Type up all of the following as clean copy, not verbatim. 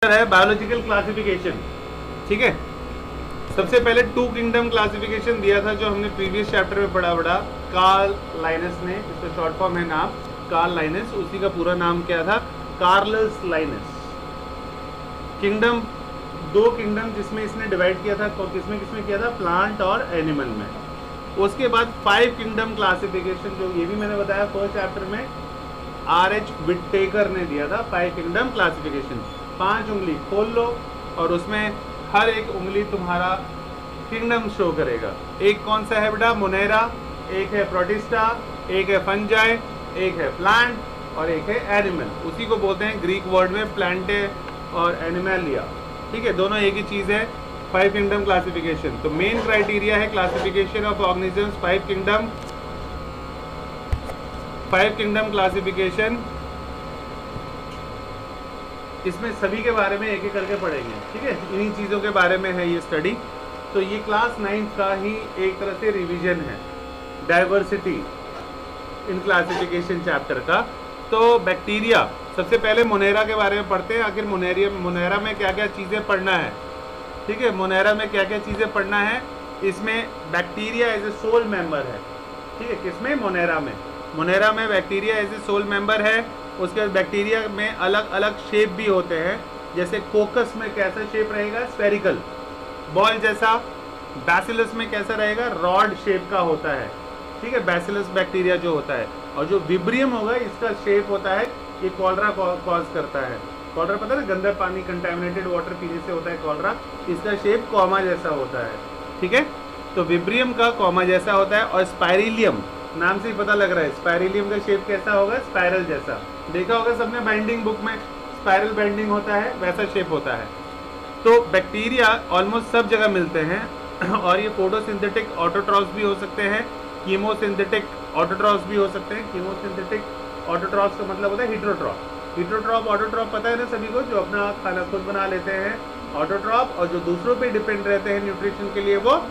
है biological classification. ठीक है, सबसे पहले टू किंगडम क्लासिफिकेशन दिया था जो हमने प्रीवियस चैप्टर में पढ़ा कार्ल लाइनस ने, इसका शॉर्ट फॉर्म है नाम कार्ल लाइनस, उसी का पूरा नाम क्या था, कार्लस लाइनस। किंगडम, दो किंगडम जिसमें इसने डिवाइड किया था, किसमें किसमें किया था, प्लांट और एनिमल में। उसके बाद 5 किंगडम क्लासिफिकेशन, जो ये भी मैंने बताया फर्स्ट चैप्टर में R.H. विटेकर ने दिया था 5 किंगडम क्लासिफिकेशन। 5 उंगली खोल लो और उसमें हर एक उंगली तुम्हारा किंगडम शो करेगा। एक कौन सा है बेटा, मोनेरा, एक है प्रोटिस्टा, एक है फंजाई, एक है प्लांट और एक है एनिमल। उसी को बोलते हैं ग्रीक वर्ड में प्लांटे और एनिमलिया। ठीक है, दोनों एक ही चीज़ है। 5 किंगडम क्लासिफिकेशन, तो मेन क्राइटेरिया है classification of organisms 5 kingdom. 5 kingdom classification, इसमें सभी के बारे में एक एक करके पढ़ेंगे। ठीक है, इन्हीं चीज़ों के बारे में है ये स्टडी। तो ये क्लास 9th का ही एक तरह से रिवीजन है, डाइवर्सिटी इन क्लासिफिकेशन चैप्टर का। तो बैक्टीरिया, सबसे पहले मोनेरा के बारे में पढ़ते हैं। आखिर मोनेरा में क्या क्या चीज़ें पढ़ना है। ठीक है, मोनेरा में क्या क्या चीज़ें पढ़ना है। इसमें bacteria as a sole member है। ठीक है, किसमें, मोनेरा में bacteria as a sole member है। उसके बाद बैक्टीरिया में अलग अलग शेप भी होते हैं, जैसे कोकस में कैसा शेप रहेगा, स्फेरिकल बॉल जैसा। बैसिलस में कैसा रहेगा, रॉड शेप का होता है। ठीक है, बैसिलस बैक्टीरिया जो होता है। और जो विब्रियम होगा, इसका शेप होता है, ये कॉलरा कॉज करता है। कॉलरा पता है ना, गंदा पानी, कंटेमिनेटेड वाटर पीने से होता है कॉलरा। इसका शेप कॉमा जैसा होता है। ठीक है, तो विब्रियम का कॉमा जैसा होता है। और स्पाइरिलियम, नाम से ही पता लग रहा है, स्पाइरिलियम का शेप कैसा होगा, स्पाइरल जैसा। देखा होगा सबने बाइंडिंग बुक में, स्पाइरल बाइंडिंग होता है, वैसा शेप होता है। तो बैक्टीरिया ऑलमोस्ट सब जगह मिलते हैं और ये फोटोसिंथेटिक ऑटोट्रॉफ्स भी हो सकते हैं, कीमोसिंथेटिक ऑटोट्रॉफ्स भी हो सकते हैं। कीमोसिंथेटिक ऑटोट्रॉफ्स का मतलब होता है हीट्रोट्रॉफ। हीट्रोट्रॉफ, ऑटोट्रॉफ पता है ना सभी को, जो अपना खाना खुद बना लेते हैं ऑटोट्रॉफ, और जो दूसरों पे डिपेंड रहते हैं न्यूट्रिशन के लिए, वो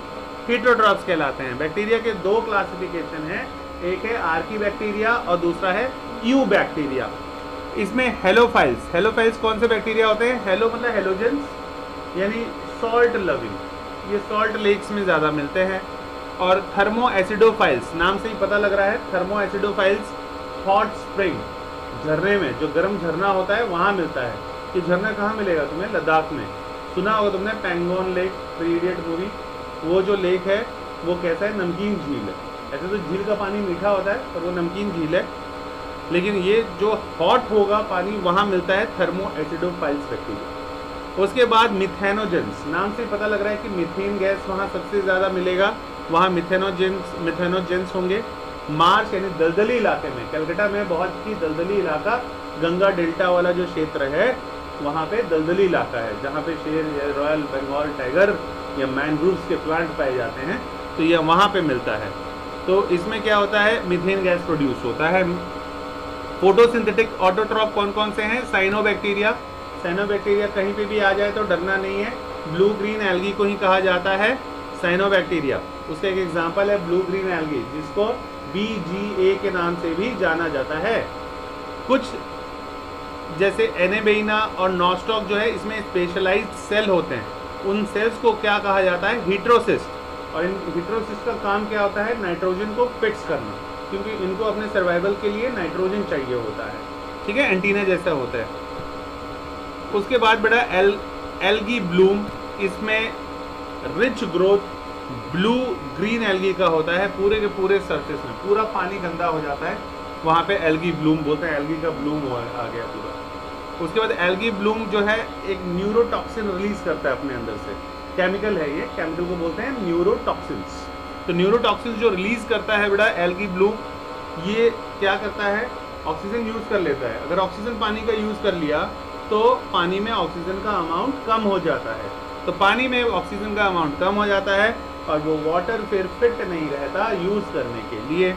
हीट्रोट्रॉफ्स कहलाते हैं। बैक्टीरिया के 2 क्लासिफिकेशन है, एक है आर्की बैक्टीरिया और दूसरा है यू बैक्टीरिया। इसमें हेलोफाइल्स, हेलोफाइल्स कौन से बैक्टीरिया होते हैं, हेलो मतलब हेलोजेंस यानी सॉल्ट लविंग, ये सॉल्ट लेक्स में ज़्यादा मिलते हैं। और थर्मो एसिडोफाइल्स, नाम से ही पता लग रहा है, थर्मो एसिडोफाइल्स हॉट स्प्रिंग, झरने में, जो गर्म झरना होता है वहाँ मिलता है। ये झरना कहाँ मिलेगा तुम्हें, लद्दाख में। सुना होगा तुमने Pangong lake, three idiot movie, वो जो लेक है वो कैसा है, नमकीन झील है। ऐसे तो झील का पानी मीठा होता है पर वो नमकीन झील है, लेकिन ये जो हॉट होगा पानी, वहाँ मिलता है थर्मो एसिडोफाइल्स बैक्टीरिया। उसके बाद मिथेनोजेंस, नाम से पता लग रहा है कि मीथेन गैस वहाँ सबसे ज़्यादा मिलेगा, वहाँ मिथेनोजेंस होंगे। मार्श यानी दलदली इलाके में, कलकत्ता में बहुत ही दलदली इलाका, गंगा डेल्टा वाला जो क्षेत्र है वहाँ पे दलदली इलाका है, जहाँ पे शेर या रॉयल बंगाल टाइगर या मैनग्रूव्स के प्लांट पाए जाते हैं, तो ये वहाँ पे मिलता है। तो इसमें क्या होता है, मीथेन गैस प्रोड्यूस होता है। फोटोसिंथेटिक ऑटोट्रॉफ कौन कौन से हैं, साइनोबैक्टीरिया। साइनोबैक्टीरिया कहीं पे भी आ जाए तो डरना नहीं है, ब्लू ग्रीन एल्गी को ही कहा जाता है साइनोबैक्टीरिया। उसका एक एग्जांपल है ब्लू ग्रीन एल्गी, जिसको BGA के नाम से भी जाना जाता है। कुछ जैसे एनेबेइना और नॉस्टॉक जो है, इसमें स्पेशलाइज्ड सेल होते हैं, उन सेल्स को क्या कहा जाता है, हीट्रोसिस्ट। और इन हीट्रोसिस्ट का काम क्या होता है, नाइट्रोजन को फिक्स करना, क्योंकि इनको अपने सर्वाइवल के लिए नाइट्रोजन चाहिए होता है। ठीक है, एंटीना जैसा होता है। उसके बाद बेटा एल्गी ब्लूम, इसमें rich growth blue green algae का होता है, पूरे के पूरे सरफेस में पूरा पानी गंदा हो जाता है, वहाँ पे एल्गी ब्लूम बोलते हैं, एल्गी का ब्लूम आ गया पूरा। उसके बाद एल्गी ब्लूम जो है एक न्यूरोटॉक्सिन रिलीज करता है अपने अंदर से, केमिकल है ये, केमिकल को बोलते हैं न्यूरोटॉक्सिन्स। तो न्यूरोटॉक्सिन जो रिलीज करता है बेटा एल्गी ब्लूम, ये क्या करता है, ऑक्सीजन यूज़ कर लेता है। अगर ऑक्सीजन पानी का यूज़ कर लिया तो पानी में ऑक्सीजन का अमाउंट कम हो जाता है, तो पानी में ऑक्सीजन का अमाउंट कम हो जाता है और वो वाटर फिर फिट नहीं रहता यूज़ करने के लिए।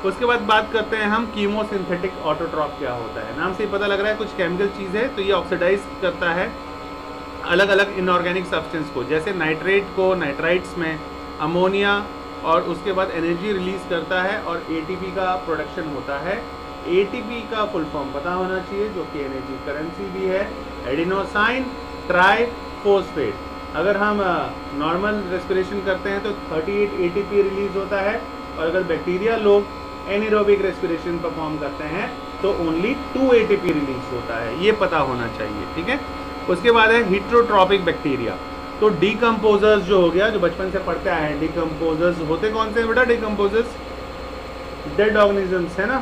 उसके बाद बात करते हैं हम कीमोसिंथेटिक ऑटोट्रॉफ क्या होता है। नाम से ही पता लग रहा है कुछ केमिकल चीज़ है, तो ये ऑक्सीडाइज करता है अलग अलग इनऑर्गेनिक सब्सटेंस को, जैसे नाइट्रेट को नाइट्राइट्स में, अमोनिया, और उसके बाद एनर्जी रिलीज करता है और ATP का प्रोडक्शन होता है। ATP का फुल फॉर्म पता होना चाहिए, जो कि एनर्जी करेंसी भी है, एडिनोसाइन ट्राइफॉस्फेट। अगर हम नॉर्मल रेस्पिरेशन करते हैं तो 38 ATP रिलीज होता है, और अगर बैक्टीरिया लोग एनारोबिक रेस्पिरेशन परफॉर्म करते हैं तो ओनली 2 ATP रिलीज होता है, ये पता होना चाहिए, ठीक है। उसके बाद है हीट्रोट्रॉपिक बैक्टीरिया। तो डिकम्पोजर्स जो हो गया, जो बचपन से पढ़ते आए हैं, डिकम्पोजर्स होते कौन से हैं बेटा? डिकम्पोजर्स डेड ऑर्गेनिजम्स है ना,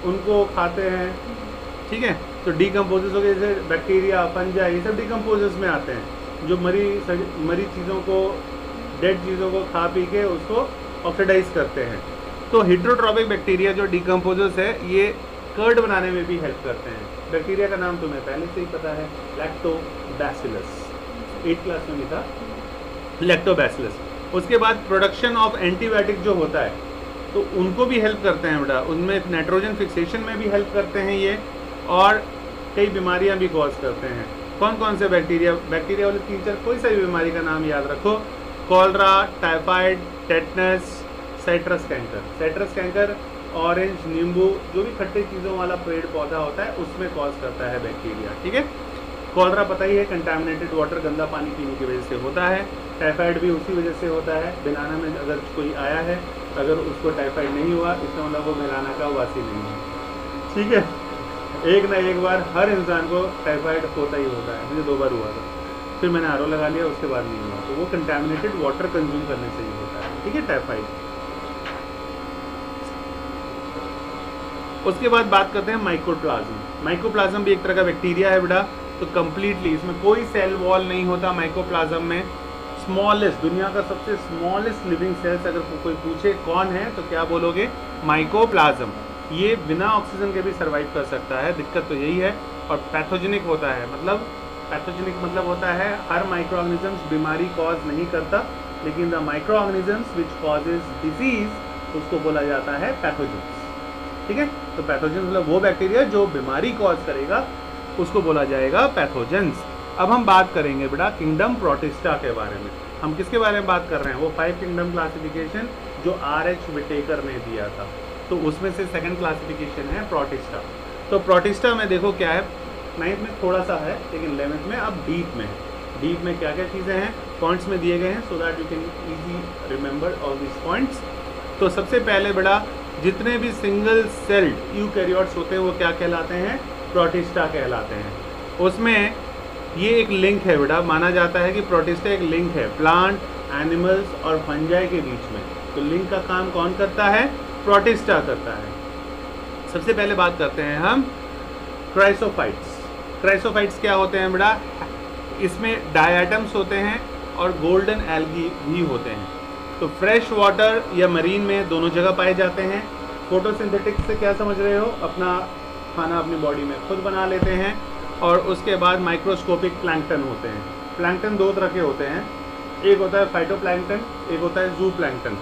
उनको खाते हैं, ठीक है। तो डिकम्पोजर्स हो गए, जैसे बैक्टीरिया, फंजा, ये सब डिकम्पोजर्स में आते हैं, जो मरी चीज़ों को, डेड चीज़ों को खा पी के उसको ऑक्सीडाइज करते हैं। तो हीट्रोट्रॉपिक बैक्टीरिया जो डिकम्पोजर्स है, ये कर्ड बनाने में भी हेल्प करते हैं। बैक्टीरिया का नाम तुम्हें पहले से ही पता है, लैक्टोबैसिलस, 8th क्लास में भी था, लैक्टोबैसिलस। उसके बाद प्रोडक्शन ऑफ एंटीबायोटिक जो होता है, तो उनको भी हेल्प करते हैं बेटा, उनमें नाइट्रोजन फिक्सेशन में भी हेल्प करते हैं ये, और कई बीमारियां भी कॉज करते हैं। कौन कौन से बैक्टीरिया वाले 3-4 कोई सा भी बीमारी का नाम याद रखो, cholera, typhoid, tetanus, citrus canker. Citrus canker orange, नींबू, जो भी खट्टे चीज़ों वाला पेड़ पौधा होता है उसमें कॉज करता है बैक्टीरिया, ठीक है। कॉलरा पता ही है, कंटामिनेटेड वाटर, गंदा पानी पीने की वजह से होता है। टाइफाइड भी उसी वजह से होता है, बेलाना में अगर कोई आया है, अगर उसको टाइफाइड नहीं हुआ, इसका मतलब वो बेलाना का वासी नहीं है, ठीक है। एक ना एक बार हर इंसान को टाइफाइड होता ही होता है, मुझे 2 बार हुआ था, फिर मैंने आरओ लगा लिया, उसके बाद नहीं हुआ। तो वो कंटामिनेटेड वाटर कंज्यूम करने से ही होता है, ठीक है, टाइफाइड। उसके बाद बात करते हैं माइकोप्लाज्म। माइकोप्लाज्म भी एक तरह का बैक्टीरिया है बेटा। तो कंप्लीटली इसमें कोई सेल वॉल नहीं होता माइकोप्लाज्म में। स्मॉलेस्ट, दुनिया का सबसे स्मॉलेस्ट लिविंग सेल्स अगर कोई पूछे कौन है तो क्या बोलोगे? माइकोप्लाज्म। ये बिना ऑक्सीजन के भी सर्वाइव कर सकता है, दिक्कत तो यही है। और पैथोजेनिक होता है, मतलब पैथोजेनिक मतलब होता है हर माइक्रो बीमारी कॉज नहीं करता, लेकिन the micro organisms which causes disease उसको बोला जाता है पैथोजेंस, ठीक है। तो पैथोजेंस मतलब वो बैक्टीरिया जो बीमारी कॉज करेगा उसको बोला जाएगा पैथोजेंस। अब हम बात करेंगे बेटा किंगडम प्रोटिस्टा के बारे में। हम किसके बारे में बात कर रहे हैं? वो 5 किंगडम क्लासिफिकेशन जो R.H. विटेकर ने दिया था, तो उसमें से सेकंड क्लासिफिकेशन है प्रोटिस्टा। तो प्रोटिस्टा में देखो क्या है, 9th में थोड़ा सा है लेकिन 11th में अब डीप में है। डीप में क्या क्या चीज़ें हैं पॉइंट्स में दिए गए हैं, so that you can easy remember all this points. तो सबसे पहले बेटा जितने भी सिंगल सेल्ड यूकैरियोट्स होते हैं वो क्या कहलाते हैं? प्रोटिस्टा कहलाते हैं। उसमें ये एक लिंक है बेटा, माना जाता है कि प्रोटिस्टा एक लिंक है प्लांट, एनिमल्स और फंजाई के बीच में। तो लिंक का काम कौन करता है? प्रोटिस्टा करता है। सबसे पहले बात करते हैं हम क्राइसोफाइट्स। क्राइसोफाइट्स क्या होते हैं बेटा? इसमें डायटम्स होते हैं और गोल्डन एल्गी भी होते हैं। तो फ्रेश वाटर या मरीन में दोनों जगह पाए जाते हैं। फोटोसिंथेटिक से क्या समझ रहे हो? अपना खाना अपनी बॉडी में खुद बना लेते हैं। और उसके बाद माइक्रोस्कोपिक प्लैंकटन होते हैं। प्लैंकटन 2 तरह के होते हैं, एक होता है फाइटोप्लैंकटन, एक होता है जू प्लैंकटन।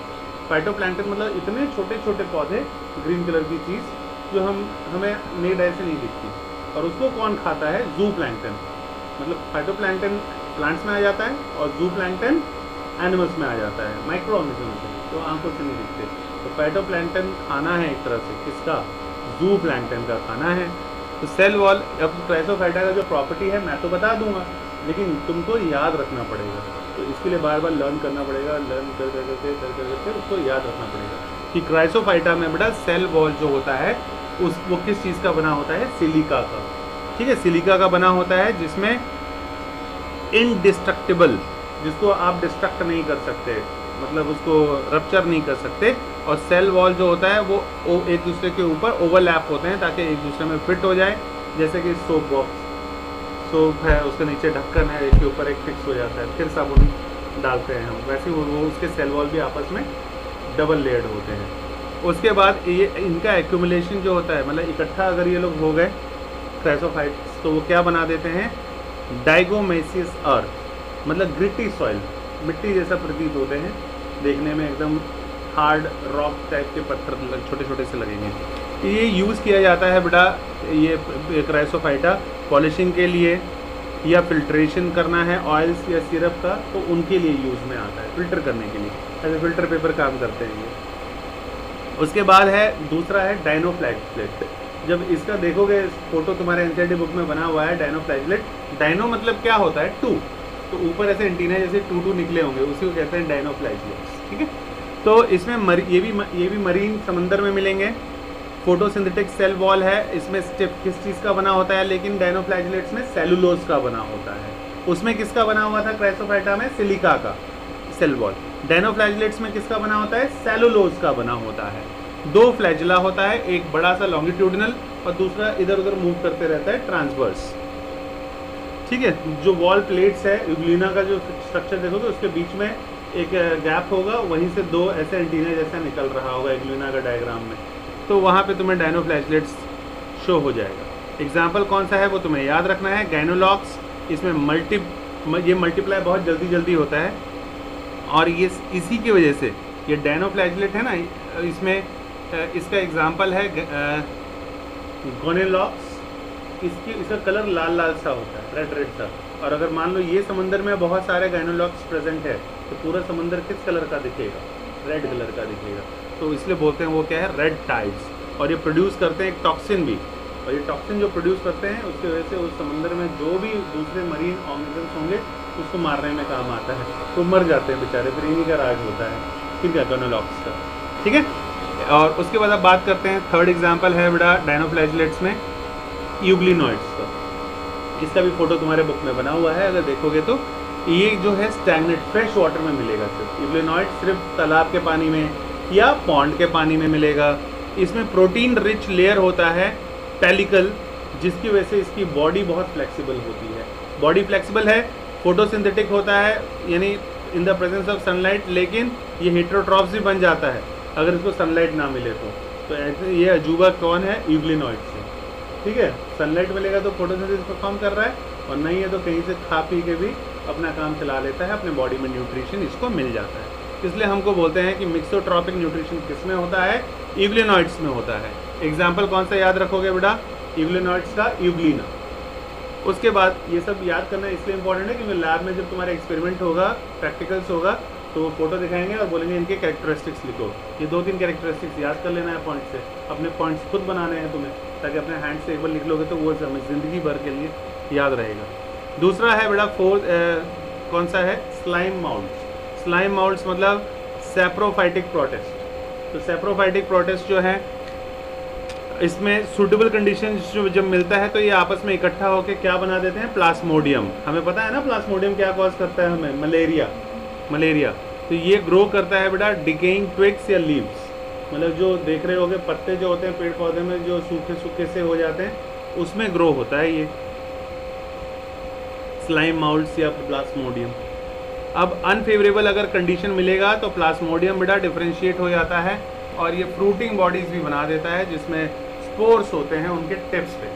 फाइटोप्लैंकटन मतलब इतने छोटे छोटे पौधे, ग्रीन कलर की चीज़ जो हमें नेड ऐसे से नहीं दिखती, और उसको कौन खाता है? जू प्लैंकटन। मतलब फाइटोप्लैंकटन प्लांट्स में आ जाता है और जू प्लैंकटन एनिमल्स में आ जाता है, माइक्रो ऑर्गेनिजम्स में, तो आंखों से नहीं दिखते। तो फाइटोप्लैंकटन खाना है एक तरह से, किसका? जू प्लैंकटन का खाना है। तो सेल वॉल, अब क्राइसोफाइटा का जो प्रॉपर्टी है मैं तो बता दूंगा, लेकिन तुमको याद रखना पड़ेगा। तो इसके लिए बार बार लर्न करना पड़ेगा, लर्न कर करके उसको याद रखना पड़ेगा कि क्राइसोफाइटा में बेटा सेल वॉल जो होता है वो किस चीज़ का बना होता है? सिलिका का, ठीक है, सिलिका का बना होता है, जिसमें इनडिस्ट्रक्टिबल, जिसको आप डिस्ट्रक्ट नहीं कर सकते, मतलब उसको रप्चर नहीं कर सकते। और सेल वॉल जो होता है वो एक दूसरे के ऊपर ओवरलैप होते हैं ताकि एक दूसरे में फिट हो जाए। जैसे कि सोप बॉक्स, सोप है, उसके नीचे ढक्कन है, एक के ऊपर एक फिक्स हो जाता है, फिर साबुन डालते हैं हम, वैसे वो उसके सेल वॉल भी आपस में डबल लेयर्ड होते हैं। उसके बाद ये इनका एक्यूमुलेशन जो होता है, मतलब इकट्ठा अगर ये लोग हो गए क्राइसोफाइट्स, तो वो क्या बना देते हैं? डाइगोमेसियस अर्थ, मतलब ग्रिटी सॉइल, मिट्टी जैसा प्रतीत होते हैं देखने में, एकदम हार्ड रॉक टाइप के पत्थर छोटे छोटे से लगेंगे। ये यूज़ किया जाता है बेटा, ये क्राइसोफाइटा पॉलिशिंग के लिए या फिल्ट्रेशन करना है ऑयल्स या सिरप का, तो उनके लिए यूज़ में आता है, फिल्टर करने के लिए, ऐसे फिल्टर पेपर काम करते हैं ये। उसके बाद है दूसरा है डाइनोफ्लैगेलेट। जब इसका देखोगे फोटो तुम्हारे एनसीईआरटी बुक में बना हुआ है डायनोफ्लैजिलेट, डायनो मतलब क्या होता है, टू, तो ऊपर ऐसे एंटीना जैसे टू निकले होंगे, उसी को कहते हैं डायनोफ्लैजिलेट्स, ठीक है। तो इसमें ये भी मरीन समंदर में मिलेंगे। फोटोसिंथेटिक सेल वॉल है, इसमें स्टेप किस चीज़ का बना होता है, लेकिन डायनोफ्लैजिलेट्स में सेलुलोज का बना होता है। उसमें किसका बना हुआ था, क्राइसोफाइटा में सिलिका का सेल वॉल। डायनोफ्लैजिलेट्स में किसका बना होता है, सेलुलोज का बना होता है। 2 फ्लैजिला होता है, एक बड़ा सा लॉन्गिट्यूडिनल और दूसरा इधर उधर मूव करते रहता है ट्रांसवर्स, ठीक है। जो वॉल प्लेट्स है, यूग्लिना का जो स्ट्रक्चर देखोगे उसके बीच में एक गैप होगा, वहीं से 2 ऐसे एंटीना जैसा निकल रहा होगा यूग्लिना का डायग्राम में, तो वहाँ पे तुम्हें डायनोफ्लैजिलेट्स शो हो जाएगा। एग्जाम्पल कौन सा है वो तुम्हें याद रखना है, गाइनोलॉक्स। इसमें ये मल्टीप्लाई बहुत जल्दी होता है, और ये इसी की वजह से ये डायनोफ्लैजिलेट है ना, इसमें इसका एग्जाम्पल है गोनेलॉक्स। इसका कलर लाल सा होता है, रेड सा। और अगर मान लो ये समंदर में बहुत सारे गाइनोलॉक्स प्रेजेंट है, तो पूरा समंदर किस कलर का दिखेगा, रेड कलर का दिखेगा। तो इसलिए बोलते हैं वो क्या है, रेड टाइड्स। और ये प्रोड्यूस करते हैं एक टॉक्सिन भी, और ये टॉक्सिन जो प्रोड्यूस करते हैं उसकी वजह से उस समंदर में जो भी दूसरे मरीन ऑर्गेनिजम्स होंगे उसको मारने में काम आता है, तो मर जाते हैं बेचारे। फिर इन्हीं का राज होता है, ठीक है, गाइनोलॉक्स का, ठीक है। और उसके बाद अब बात करते हैं, थर्ड एग्जाम्पल है बेटा डायनोफ्लैजिलेट्स में यूग्लिनॉइड्स का। इसका भी फोटो तुम्हारे बुक में बना हुआ है, अगर देखोगे तो ये जो है स्टैग्नेट फ्रेश वाटर में मिलेगा। सिर्फ यूग्लिनॉइड सिर्फ तालाब के पानी में या पॉन्ड के पानी में मिलेगा। इसमें प्रोटीन रिच लेयर होता है पेलिकल, जिसकी वजह से इसकी बॉडी बहुत फ्लेक्सिबल होती है। बॉडी फ्लेक्सिबल है, फोटोसिंथेटिक होता है, यानी in the presence of sunlight, लेकिन ये हेटेरोट्रॉफ्स भी बन जाता है अगर इसको सनलाइट ना मिले तो ऐसे ये अजूबा कौन है, यूग्लिनॉइड से, ठीक है। सनलाइट मिलेगा तो फोटोसिंथेसिस परफॉर्म कर रहा है, और नहीं है तो कहीं से खा पी के भी अपना काम चला लेता है, अपने बॉडी में न्यूट्रिशन इसको मिल जाता है। इसलिए हमको बोलते हैं कि मिक्सोट्रॉपिक न्यूट्रिशन किस में होता है, यूग्लिनॉइड्स में होता है। एग्जाम्पल कौन सा याद रखोगे बेटा, यूग्लिनॉइड्स का यूग्लिना। उसके बाद ये सब याद करना इसलिए इंपॉर्टेंट है क्योंकि लैब में जब तुम्हारा एक्सपेरिमेंट होगा, प्रैक्टिकल्स होगा, तो फोटो दिखाएंगे और बोलेंगे इनके कैरेक्टरिस्टिक्स लिखो। ये 2-3 कैरेक्टरिस्टिक्स याद कर लेना है पॉइंट से, अपने पॉइंट्स खुद बनाने हैं तुम्हें, ताकि अपने हैंड से एक बार लिख लोगे तो वो हमें ज़िंदगी भर के लिए याद रहेगा। दूसरा है बेटा कौन सा है, स्लाइम माउल्ट्स। स्लाइम माउल्ट्स मतलब सैप्रोफाइटिक प्रोटिस्ट। तो सैप्रोफाइटिक प्रोटिस्ट जो है, इसमें सूटेबल कंडीशन जो जब मिलता है तो ये आपस में इकट्ठा होकर क्या बना देते हैं, प्लाज्मोडियम। हमें पता है ना प्लाज्मोडियम क्या कॉज करता है हमें, मलेरिया। तो ये ग्रो करता है बेटा डिकेइंग ट्विग्स या लीव्स, मतलब जो देख रहे होगे पत्ते जो होते हैं पेड़ पौधे में जो सूखे से हो जाते हैं, उसमें ग्रो होता है ये स्लाइम माउल्ट्स या प्लाज्मोडियम। अब अनफेवरेबल अगर कंडीशन मिलेगा तो प्लाज्मोडियम बेटा डिफरेंशिएट हो जाता है और ये फ्रूटिंग बॉडीज भी बना देता है, जिसमें स्पोर्स होते हैं उनके टिप्स पे।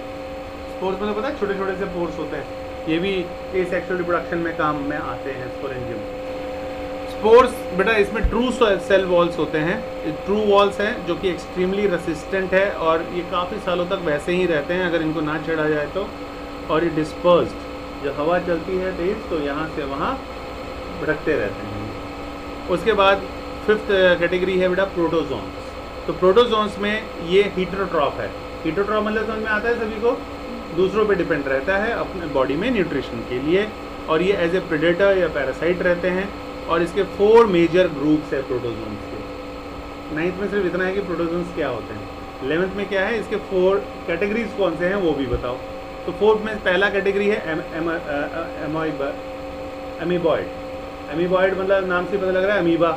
स्पोर्स मतलब पता है, छोटे छोटे से पोर्स होते हैं, ये भी एसेक्सुअल रिप्रोडक्शन में काम में आते हैं स्पोरेंजियम। स्पोर्स बेटा इसमें ट्रू सेल वॉल्स होते हैं, ट्रू वॉल्स हैं जो कि एक्सट्रीमली रेसिस्टेंट है और ये काफ़ी सालों तक वैसे ही रहते हैं अगर इनको ना छेड़ा जाए तो। और ये डिस्पर्स्ड, जब हवा चलती है तेज तो यहाँ से वहाँ भटकते रहते हैं। उसके बाद 5th कैटेगरी है बेटा प्रोटोजोन्स। तो प्रोटोजोन्स में ये हीटेरोट्रॉफ है। हीटेरोट्रॉफ मतलब समझ में आता है सभी को, दूसरों पे डिपेंड रहता है अपने बॉडी में न्यूट्रिशन के लिए, और ये एज ए प्रेडेटर या पैरासाइट रहते हैं। और इसके 4 मेजर ग्रुप्स है प्रोटोजोन्स के। 9th में सिर्फ इतना है कि प्रोटोजोन्स क्या होते हैं, 11th में क्या है, इसके 4 कैटेगरीज कौन से हैं वो भी बताओ। तो 4th में पहला कैटेगरी है अमीबॉइड। अमीबॉइड मतलब नाम से पता लग रहा है अमीबा।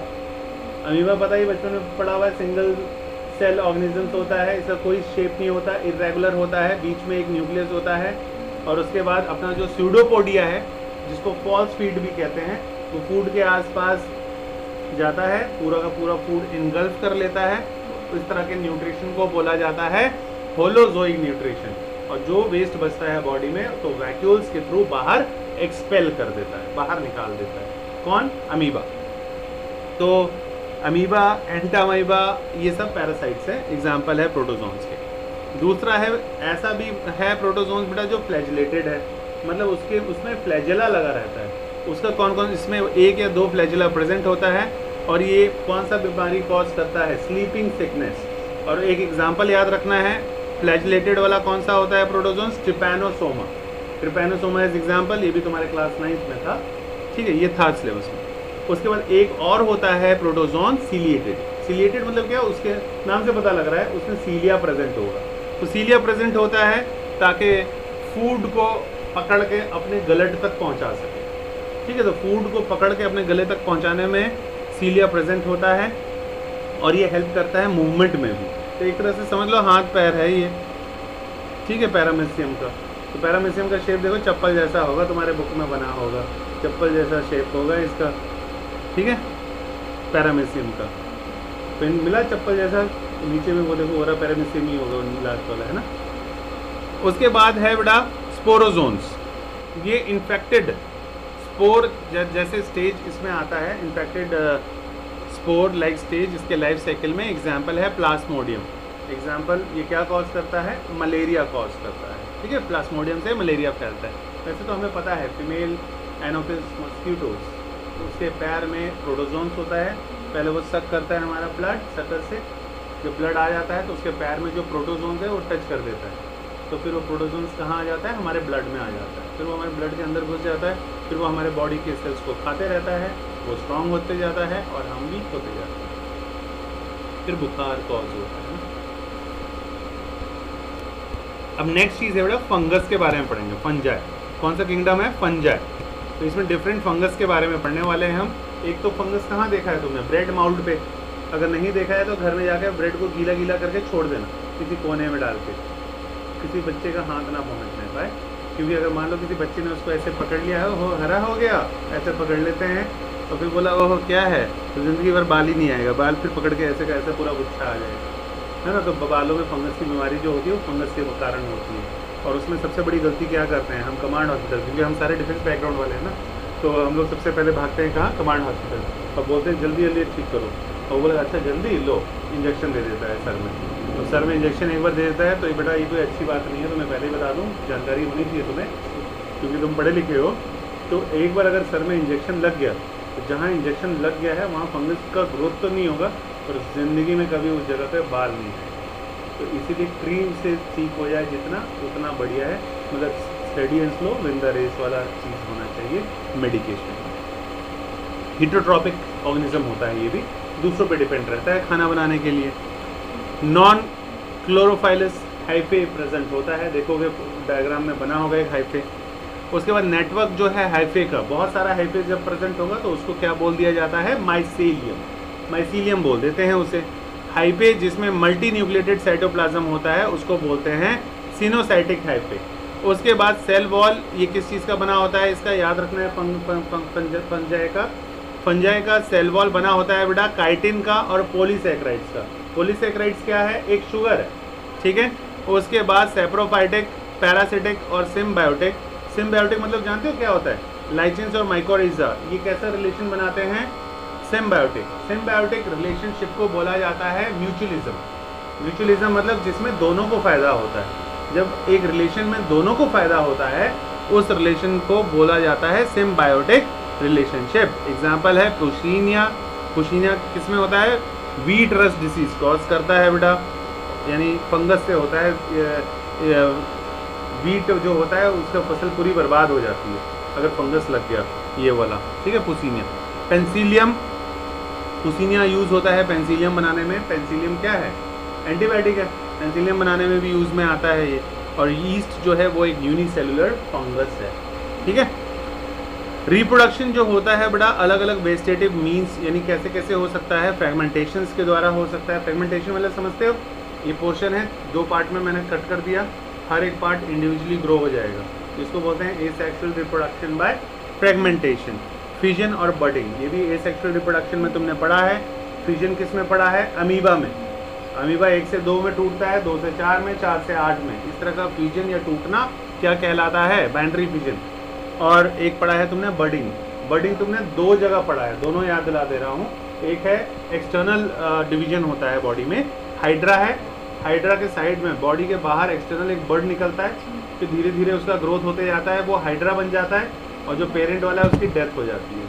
अमीबा पता ही बचपन में पढ़ा हुआ है, सिंगल सेल ऑर्गेनिजम्स होता है, इसका कोई शेप नहीं होता, इरेगुलर होता है, बीच में एक न्यूक्लियस होता है। और उसके बाद अपना जो स्यूडोपोडिया है, जिसको फॉल्स फीड भी कहते हैं, वो फूड के आसपास जाता है, पूरा का पूरा फूड इनगल्फ कर लेता है। तो इस तरह के न्यूट्रिशन को बोला जाता है होलोजोइक न्यूट्रिशन। और जो वेस्ट बचता है बॉडी में तो वैक्यूल्स के थ्रू बाहर एक्सपेल कर देता है, बाहर निकाल देता है। कौन? अमीबा। तो अमीबा, एंटामीबा, ये सब पैरासाइट्स हैं, एग्जाम्पल है प्रोटोजोन्स के। दूसरा है, ऐसा भी है प्रोटोजोन्स बेटा जो फ्लैजिलेटेड है, मतलब उसमें फ्लैजेला लगा रहता है। उसका कौन कौन, इसमें 1 या 2 फ्लैजेला प्रेजेंट होता है। और ये कौन सा बीमारी कॉज करता है? Sleeping sickness. और एक एग्जाम्पल याद रखना है, फ्लैजिलेटेड वाला कौन सा होता है protozoans? Trypanosoma. Trypanosoma is example, ये भी तुम्हारे क्लास 9th में था, ठीक है, ये था सिलेबस में। उसके बाद एक और होता है प्रोटोजोन सीलिएटेड। सीलिएटेड मतलब क्या, उसके नाम से पता लग रहा है उसमें सीलिया प्रेजेंट होगा। तो सीलिया प्रेजेंट होता है ताकि फूड को पकड़ के अपने गलट तक पहुंचा सके, ठीक है। तो फूड को पकड़ के अपने गले तक पहुंचाने में सीलिया प्रेजेंट होता है और ये हेल्प करता है मूवमेंट में भी। तो एक तरह से समझ लो हाथ पैर है ये, ठीक है, पैरामेसियम का। तो पैरामेसियम का शेप देखो चप्पल जैसा होगा, तुम्हारे बुक में बना होगा, चप्पल जैसा शेप होगा इसका, ठीक है, पैरामेसियम का। पेन मिला चप्पल जैसा, नीचे में वो देखो हो रहा पैरामेसियम ही होगा लास्ट वाला, है ना। उसके बाद है बेटा स्पोरोजोन्स। ये इन्फेक्टेड स्पोर जैसे स्टेज इसमें आता है, इन्फेक्टेड स्पोर लाइक स्टेज इसके लाइफ साइकिल में। एग्जाम्पल है प्लाज्मोडियम। एग्जाम्पल, ये क्या कॉज करता है? मलेरिया कॉज करता है, ठीक है। प्लाज्मोडियम से मलेरिया फैलता है। वैसे तो हमें पता है फीमेल एनोफिस मॉस्किटोज, उसके पैर में प्रोटोजोन्स होता है, पहले वो सक करता है हमारा ब्लड, सकर से जब ब्लड आ जाता है तो उसके पैर में जो प्रोटोजोन्स है वो टच कर देता है, तो फिर वो प्रोटोजोन्स कहाँ आ जाता है? हमारे ब्लड में आ जाता है। फिर वो हमारे ब्लड के अंदर घुस जाता है, फिर वो हमारे बॉडी के सेल्स को खाते रहता है, वो स्ट्रांग होते जाता है और हम वीक होते जाते हैं, फिर बुखार कॉज होता है ना। अब नेक्स्ट चीज़ है बेटा फंगस के बारे में पढ़ेंगे। फंजाई, कौन सा किंगडम है? फंजाई। तो इसमें डिफरेंट फंगस के बारे में पढ़ने वाले हैं हम। एक तो फंगस कहाँ देखा है तुमने? ब्रेड माउल्ड पे। अगर नहीं देखा है तो घर में जाकर ब्रेड को गीला गीला करके छोड़ देना किसी कोने में डाल के, किसी बच्चे का हाथ ना पहुँचने पाए, क्योंकि अगर मान लो किसी बच्चे ने उसको ऐसे पकड़ लिया है, वो हरा हो गया, ऐसे पकड़ लेते हैं और फिर बोला ओह क्या है, तो ज़िंदगी भर बाल ही नहीं आएगा, बाल फिर पकड़ के ऐसे का ऐसे पूरा गुच्छा आ जाएगा, है ना। तो बालों में फंगस की बीमारी जो होती है वो फंगस के कारण होती है। और उसमें सबसे बड़ी गलती क्या करते हैं हम? कमांड हॉस्पिटल, क्योंकि हम सारे डिफेंस बैकग्राउंड वाले हैं ना, तो हम लोग सबसे पहले भागते हैं कहाँ? कमांड हॉस्पिटल, और बोलते हैं जल्दी जल्दी ठीक करो, और बोला अच्छा जल्दी लो, इंजेक्शन दे देता है सर में। तो सर में इंजेक्शन एक बार दे देता है तो ये बेटा ये कोई अच्छी बात नहीं है, तो मैं पहले ही बता दूँ, जानकारी होनी चाहिए तुम्हें, क्योंकि तुम पढ़े लिखे हो। तो एक बार अगर सर में इंजेक्शन लग गया तो जहाँ इंजेक्शन लग गया है वहाँ फंगस का ग्रोथ तो नहीं होगा, पर ज़िंदगी में कभी उस जगह पे बाल नहीं आएगा। तो इसीलिए क्रीम से ठीक हो जाए जितना उतना बढ़िया है, मतलब steady and slow win the race वाला चीज़ होना चाहिए मेडिकेशन। हिटोट्रॉपिक ऑर्गेनिज्म होता है, ये भी दूसरों पे डिपेंड रहता है खाना बनाने के लिए। नॉन क्लोरोफाइलस हाइफे प्रेजेंट होता है, देखोगे डायग्राम में बना होगा एक हाइफे। उसके बाद नेटवर्क जो है हाइफे का, बहुत सारा हाइफे जब प्रेजेंट होगा तो उसको क्या बोल दिया जाता है? माइसेलियम। माइसीलियम बोल देते हैं उसे। हाइफे जिसमें मल्टी न्यूक्लिएटेड साइटोप्लाज्म होता है उसको बोलते हैं सिनोसाइटिक हाइफे। उसके बाद सेल वॉल, ये किस चीज़ का बना होता है? इसका याद रखना है, फंजाई का। फंजाई का सेल वॉल बना होता है बेटा काइटिन का और पॉलीसैकेराइड्स का। पॉलीसैकेराइड्स क्या है? एक शुगर है, ठीक है। उसके बाद सेप्रोफाइटिक, पैरासिटिक और सिम्बायोटिक। सिम्बायोटिक मतलब जानते हो क्या होता है? लाइचेंस और माइकोरिजा, ये कैसा रिलेशन बनाते हैं? सिम्बायोटिक। सिम्बायोटिक रिलेशनशिप को बोला जाता है म्यूचुअलिज्म। म्यूचुअलिज्म मतलब जिसमें दोनों को फायदा होता है। जब एक रिलेशन में दोनों को फायदा होता है उस रिलेशन को बोला जाता है सिम्बायोटिक रिलेशनशिप। एग्जाम्पल है पुशीनिया। पुशीनिया किस में होता है? वीट रस्ट डिसीज कॉज करता है बेटा, यानी फंगस से होता है। वीट जो होता है उसका फसल पूरी बर्बाद हो जाती है अगर फंगस लग गया, ये वाला, ठीक है। पुशीनिया। पेंसिलियम, पुशीनिया यूज़ होता है पेंसिलियम बनाने में। पेंसिलियम क्या है? एंटीबायोटिक है, पेंसिलियम बनाने में भी यूज़ में आता है ये। और ईस्ट जो है वो एक यूनिसेलुलर फंगस है, ठीक है। रिप्रोडक्शन जो होता है बड़ा अलग अलग वेजिटेटिव मीन्स, यानी कैसे कैसे हो सकता है? फ्रेगमेंटेशन के द्वारा हो सकता है। फ्रेगमेंटेशन मतलब समझते हो? ये पोर्शन है, दो पार्ट में मैंने कट कर दिया, हर एक पार्ट इंडिविजुअली ग्रो हो जाएगा, इसको बोलते हैं asexual reproduction by fragmentation. Fission और बडिंग, ये भी एसेक्सुअल रिप्रोडक्शन में तुमने पढ़ा है। फिजन किस में पढ़ा है? अमीबा में। अमीबा 1 से 2 में टूटता है, 2 से 4 में, 4 से 8 में। इस तरह का फिजन या टूटना क्या कहलाता है? Binary fission. और एक पढ़ा है तुमने बडिंग। बडिंग तुमने 2 जगह पढ़ा है, दोनों याद दिला दे रहा हूँ। एक है एक्सटर्नल डिवीजन होता है बॉडी में, हाइड्रा है। हाइड्रा के साइड में बॉडी के बाहर एक्सटर्नल एक बर्ड निकलता है, फिर धीरे धीरे उसका ग्रोथ होते जाता है, वो हाइड्रा बन जाता है, और जो पेरेंट वाला है उसकी डेथ हो जाती है।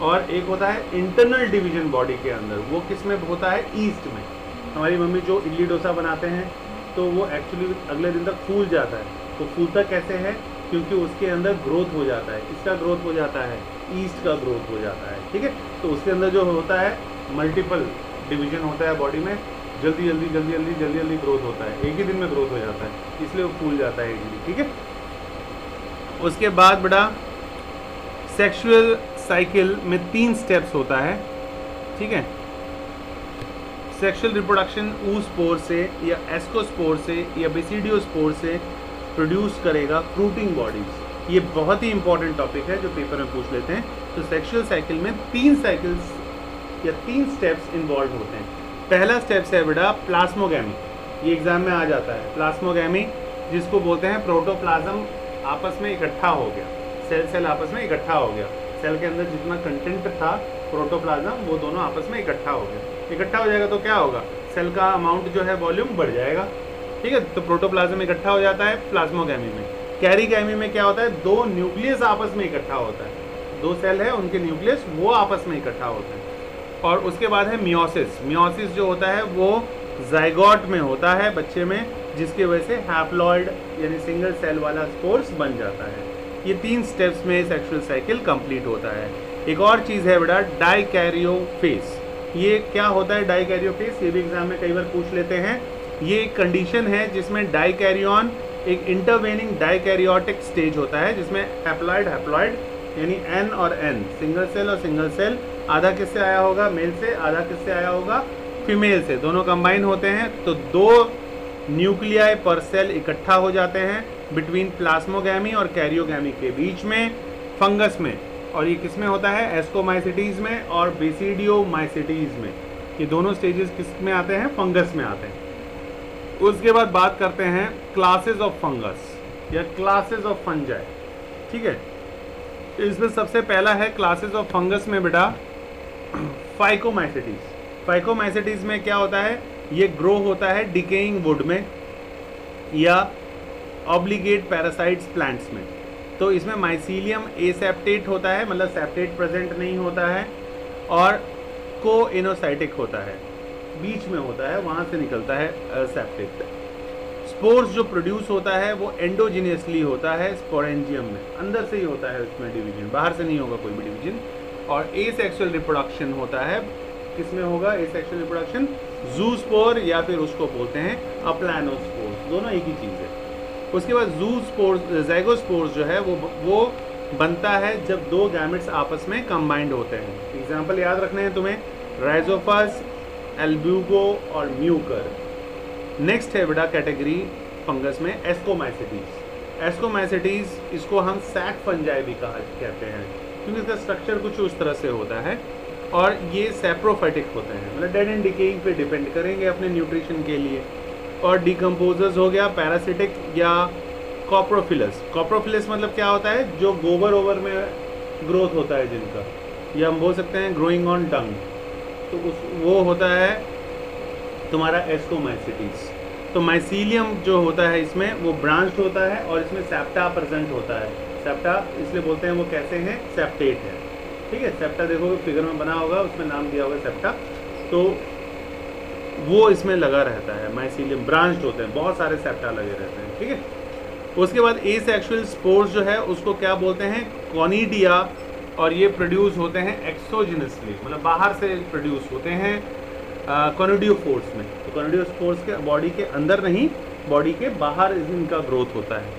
और एक होता है इंटरनल डिवीजन बॉडी के अंदर, वो किस में होता है? ईस्ट में। हमारी मम्मी जो इडली डोसा बनाते हैं तो वो एक्चुअली अगले दिन तक फूल जाता है। तो फूलता कैसे है? क्योंकि उसके अंदर ग्रोथ हो जाता है। इसका ग्रोथ हो जाता है, ईस्ट का ग्रोथ हो जाता है, ठीक है। तो उसके अंदर जो होता है मल्टीपल डिवीजन होता है बॉडी में, जल्दी जल्दी ग्रोथ होता है, एक ही दिन में ग्रोथ हो जाता है, इसलिए वो फूल जाता है इजीली, ठीक है। उसके बाद बेटा सेक्सुअल साइकिल में 3 स्टेप्स होता है, ठीक है। सेक्सुअल रिप्रोडक्शन oospore से या एस्कोस्पोर से या बेसिडियोस्पोर से प्रोड्यूस करेगा फ्रूटिंग बॉडीज। ये बहुत ही इंपॉर्टेंट टॉपिक है जो पेपर में पूछ लेते हैं। तो सेक्सुअल साइकिल में 3 साइकिल्स या 3 स्टेप्स इन्वॉल्व होते हैं। पहला स्टेप्स है बेटा प्लाज्मोगैमी, ये एग्जाम में आ जाता है। प्लाज्मोगैमी जिसको बोलते हैं प्रोटोप्लाज्म आपस में इकट्ठा हो गया, सेल आपस में इकट्ठा हो गया, सेल के अंदर जितना कंटेंट था प्रोटोप्लाज्म वो दोनों आपस में इकट्ठा हो गया। इकट्ठा हो जाएगा तो क्या होगा? सेल का अमाउंट जो है वॉल्यूम बढ़ जाएगा, ठीक है। तो प्रोटोप्लाज्म इकट्ठा हो जाता है प्लाज्मोगैमी में। कैरीगैमी में क्या होता है? 2 न्यूक्लियस आपस में इकट्ठा होता है, 2 सेल है उनके न्यूक्लियस वो आपस में इकट्ठा होते हैं। और उसके बाद है मियोसिस। मियोसिस जो होता है वो जाइगोट में होता है बच्चे में, जिसकी वजह से हैप्लॉइड यानी सिंगल सेल वाला स्पोर्स बन जाता है। ये 3 स्टेप्स में सेक्सुअल साइकिल कंप्लीट होता है। एक और चीज़ है बेटा डाइकैरियोफेस। ये क्या होता है डाइकैरियोफेस? ये भी एग्जाम में कई बार पूछ लेते हैं। ये एक कंडीशन है जिसमें डाइकैरियन एक इंटरवेनिंग डाइकैरियोटिक स्टेज होता है, जिसमें हैप्लॉइड यानी N और N, सिंगल सेल और सिंगल सेल, आधा किससे आया होगा? मेल से, आधा किससे आया होगा? फीमेल से, दोनों कंबाइन होते हैं। तो 2 न्यूक्लियाई पर सेल इकट्ठा हो जाते हैं बिटवीन प्लाज्मोगैमी और कैरियोगैमी के बीच में फंगस में। और ये किस में होता है? एस्कोमाइसिटीज में और बेसिडियोमाइसिटीज में। ये दोनों स्टेजेस किस में आते हैं? फंगस में आते हैं। उसके बाद बात करते हैं क्लासेस ऑफ फंगस या क्लासेस ऑफ फंजाई, ठीक है। इसमें सबसे पहला है क्लासेस ऑफ फंगस में बेटा फाइकोमाइसिटीज। फाइकोमाइसिटीज में क्या होता है? ये ग्रो होता है डिकेइंग वुड में या ऑब्लिगेट पैरासाइट्स प्लांट्स में। तो इसमें माइसीलियम एसेप्टेट होता है, मतलब सेप्टेट प्रेजेंट नहीं होता है, और कोइनोसाइटिक होता है, बीच में होता है, वहाँ से निकलता है सेप्टेट। स्पोर्स जो प्रोड्यूस होता है वो एंडोजिनियसली होता है स्पोरेंजियम में, अंदर से ही होता है उसमें डिवीजन, बाहर से नहीं होगा कोई भी डिवीजन। और एसेक्सुअल रिप्रोडक्शन होता है, किसमें होगा एसेक्सुअल रिप्रोडक्शन? जूस्पोर या फिर उसको बोलते हैं अप्लानोस्पोर्स, दोनों एक ही चीज़ है। उसके बाद जूस्पोर्स, ज़ाइगोस्पोर्स जो है वो बनता है जब 2 गैमेट्स आपस में कंबाइंड होते हैं। एग्जाम्पल याद रखने हैं तुम्हें, राइजोफस, एल्ब्यूगो और म्यूकर। नेक्स्ट है बेटा कैटेगरी फंगस में एस्कोमाइसिटीज। एस्कोमाइसिटीज इसको हम सैक फंजाई भी कहते हैं, क्योंकि इसका स्ट्रक्चर कुछ उस तरह से होता है। और ये सैप्रोफाइटिक होते हैं, मतलब डेड एंड डिकेइंग पे डिपेंड करेंगे अपने न्यूट्रिशन के लिए। और डिकम्पोजर्स हो गया पैरासिटिक या कॉप्रोफिलस। कॉप्रोफिलस मतलब क्या होता है? जो गोबर ओवर में ग्रोथ होता है जिनका, या हम बोल सकते हैं ग्रोइंग ऑन डंग, तो वो होता है तुम्हारा एस्कोमाइसिटीज। तो माइसीलियम जो होता है इसमें वो ब्रांच्ड होता है और इसमें सेप्टा प्रेजेंट होता है। सेप्टा इसलिए बोलते हैं वो कैसे हैं? सेप्टेट है, ठीक है। सेप्टा देखोगे फिगर में बना होगा, उसमें नाम दिया होगा सेप्टा, तो वो इसमें लगा रहता है। माइसीलियम ब्रांच्ड होते हैं, बहुत सारे सेप्टा लगे रहते हैं, ठीक है। उसके बाद एसेक्सुअल स्पोर्स जो है उसको क्या बोलते हैं? कॉनिडिया। और ये प्रोड्यूस होते हैं एक्सोजिनसली, मतलब बाहर से प्रोड्यूस होते हैं कॉनिडियोफोर्स में। तो कॉनिडियोफोर्स के बॉडी के अंदर नहीं, बॉडी के बाहर इनका ग्रोथ होता है।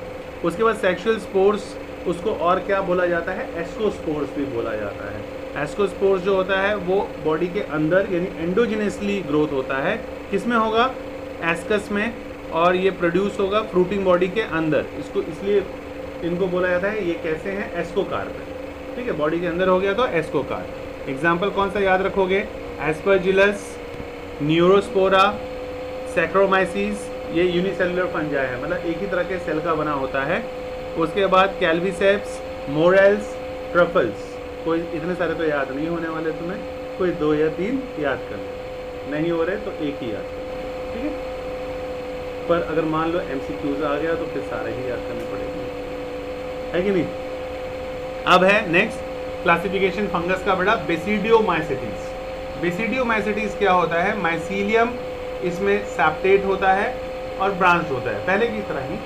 उसके बाद सेक्सुअल स्पोर्स, उसको और क्या बोला जाता है? एस्कोस्पोर्स भी बोला जाता है। एस्कोस्पोर्स जो होता है वो बॉडी के अंदर यानी एंडोजिनसली ग्रोथ होता है। किस में होगा? एस्कस में। और ये प्रोड्यूस होगा फ्रूटिंग बॉडी के अंदर। इसको इसलिए इनको बोला जाता है, ये कैसे हैं? एस्कोकार्प, ठीक है। बॉडी के अंदर हो गया तो एस्कोकार्प। एग्जाम्पल कौन सा याद रखोगे? एस्परजिलस, न्यूरोस्पोरा, सैक्रोमाइसिस, ये यूनिसेलुलर फंजाई है, मतलब एक ही तरह के सेल का बना होता है। उसके बाद कैल्विसेप्स, मोरेल्स, ट्रफल्स। कोई इतने सारे तो याद नहीं होने वाले तुम्हें, कोई 2 या 3 याद कर लो, नहीं हो रहे तो एक ही याद कर लो, ठीक है। पर अगर मान लो MCQs आ गया तो फिर सारे ही याद करने पड़ेंगे, है कि नहीं। अब है नेक्स्ट क्लासिफिकेशन फंगस का बेटा बेसिडियोमाइसिटीज। बेसिडियोमाइसिटीज क्या होता है? माइसीलियम इसमें सेप्टेट होता है और ब्रांच होता है, पहले की तरह ही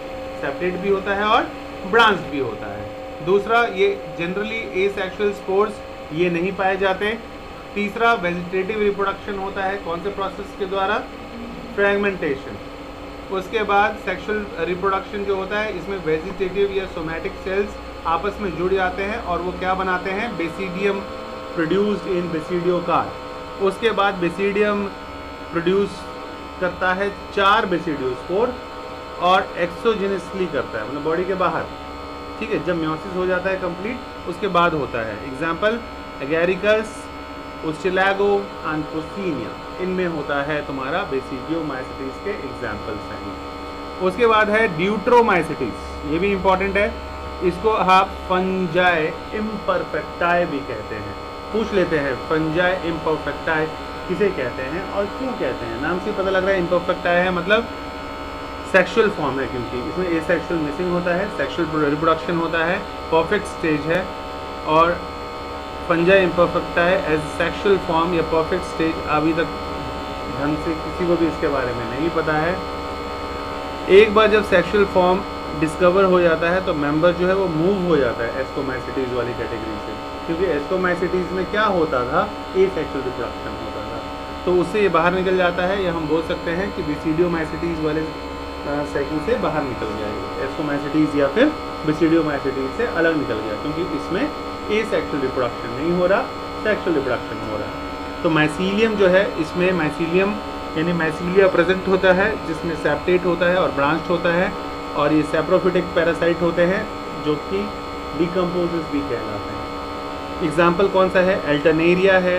सेपरेट भी होता है और ब्रांच भी होता है। दूसरा, ये जनरली एसेक्सुअल स्पोर्स ये नहीं पाए जाते। तीसरा, वेजिटेटिव रिप्रोडक्शन होता है, कौन से प्रोसेस के द्वारा? फ्रैगमेंटेशन। उसके बाद सेक्सुअल रिप्रोडक्शन जो होता है, इसमें वेजिटेटिव या सोमैटिक सेल्स आपस में जुड़ जाते हैं और वो क्या बनाते हैं? Basidium produced in basidiocarp. उसके बाद बेसिडियम प्रोड्यूस करता है 4 बेसिडियोस्पोर और एक्सोजेनसली करता है, मतलब बॉडी के बाहर, ठीक है। जब म्योसिस हो जाता है कंप्लीट, उसके बाद होता है। एग्जाम्पल एगेरिकस, ओस्टिलागो एंड पोसिनिया, इनमें होता है तुम्हारा बेसिडियोमाइसिटीज के एग्जाम्पल्स हैं। उसके बाद है ड्यूट्रोमाइसिटीज, ये भी इंपॉर्टेंट है। इसको आप फंजाई इम्परफेक्टाई भी कहते हैं। पूछ लेते हैं फंजाई इम्परफेक्टाई किसे कहते हैं और क्यों कहते हैं? नाम से पता लग रहा है इम्परफेक्टाई है मतलब सेक्सुअल फॉर्म है, क्योंकि इसमें एसेक्सुअल मिसिंग होता है, सेक्सुअल रिप्रोडक्शन होता है, परफेक्ट स्टेज है। और fungi imperfecti asexual form या परफेक्ट स्टेज अभी तक ढंग से किसी को भी इसके बारे में नहीं पता है। एक बार जब सेक्सुअल फॉर्म डिस्कवर हो जाता है तो मेंबर जो है वो मूव हो जाता है एस्कोमाइसिटीज वाली कैटेगरी से, क्योंकि एस्कोमाइसिटीज में क्या होता था? एसेक्सुअल रिप्रोडक्शन होता था, तो उससे ये बाहर निकल जाता है, या हम बोल सकते हैं कि बेसिडियोमाइसिटीज वाले साइकिल से बाहर निकल गया, एस्कोमाइसिटीज या फिर बेसिडियोमाइसिटीज से अलग निकल गया, क्योंकि इसमें एसेक्सुअल रिप्रोडक्शन नहीं हो रहा, सेक्सुअल रिप्रोडक्शन हो रहा। तो माइसीलियम जो है, इसमें माइसीलियम यानी माइसीलिया प्रेजेंट होता है, जिसमें सेप्टेट होता है और ब्रांच्ड होता है, और ये सैप्रोफिटिक पैरासाइट होते हैं जो कि डिकम्पोजेस भी कहलाते हैं। एग्जाम्पल कौन सा है? अल्टरनेरिया है,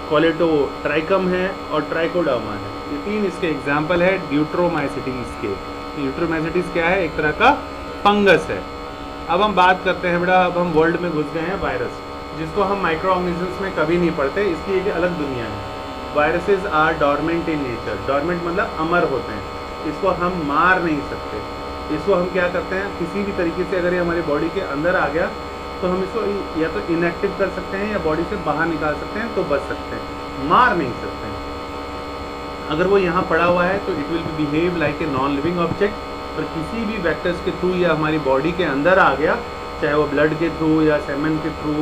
कोलेटोट्राइकम है और ट्राइकोडर्मा है। ये 3 इसके एग्जाम्पल है ड्यूट्रोमाइसिटीज के। ड्यूट्रोमाइसिटीज क्या है? एक तरह का फंगस है। अब हम बात करते हैं बेटा, अब हम वर्ल्ड में घुस गए हैं वायरस, जिसको हम माइक्रो ऑर्गेनिजम्स में कभी नहीं पढ़ते, इसकी एक अलग दुनिया है। Viruses are dormant in nature. Dormant मतलब अमर होते हैं, इसको हम मार नहीं सकते। इसको हम क्या करते हैं, किसी भी तरीके से अगर ये हमारी बॉडी के अंदर आ गया तो हम इसको या तो इनएक्टिव कर सकते हैं या बॉडी से बाहर निकाल सकते हैं, तो बच सकते हैं, मार नहीं सकते हैं। अगर वो यहाँ पड़ा हुआ है तो it will behave like a non living object, पर किसी भी वेक्टर्स के थ्रू या हमारी बॉडी के अंदर आ गया, चाहे वो ब्लड के थ्रू या सेमन के थ्रू